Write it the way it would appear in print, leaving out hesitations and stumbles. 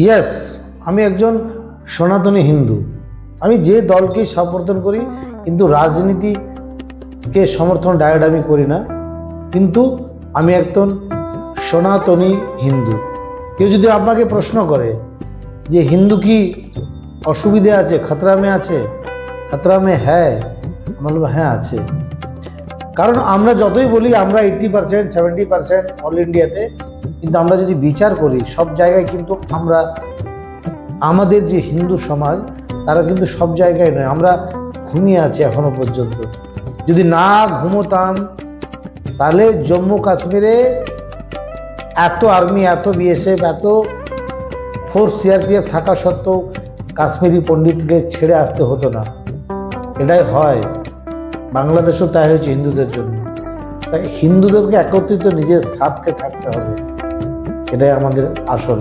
Yes, আমি একজন সনাতনী হিন্দু। আমি যে দলকেই সমর্থন করি, কিন্তু রাজনীতিকে সমর্থন ডাইরেক্ট আমি করি না। কিন্তু আমি একজন সনাতনী হিন্দু। কেউ যদি আপনাকে প্রশ্ন করে যে হিন্দু কি অসুবিধে আছে, খতরা মে আছে, খতরা মে হ্যাঁ, আমি বলবো হ্যাঁ আছে। কারণ আমরা যতই বলি আমরা 80%, 70% অল ইন্ডিয়াতে, কিন্তু আমরা যদি বিচার করি সব জায়গায় কিন্তু আমরা, আমাদের যে হিন্দু সমাজ তারা কিন্তু সব জায়গায় নয়, আমরা ঘুমিয়ে আছি এখনো পর্যন্ত। যদি না ঘুমোতাম তাহলে জম্মু কাশ্মীরে এত আর্মি, এত বিএসএফ, এত ফোর্স, সিআরপিএফ থাকা সত্ত্বেও কাশ্মীরি পণ্ডিতকে ছেড়ে আসতে হতো না। এটাই হয়, বাংলাদেশও তাই হয়েছে হিন্দুদের জন্য। তাই হিন্দুদেরকে একত্রিত নিজের স্বার্থে থাকতে হবে, এটাই আমাদের আসল।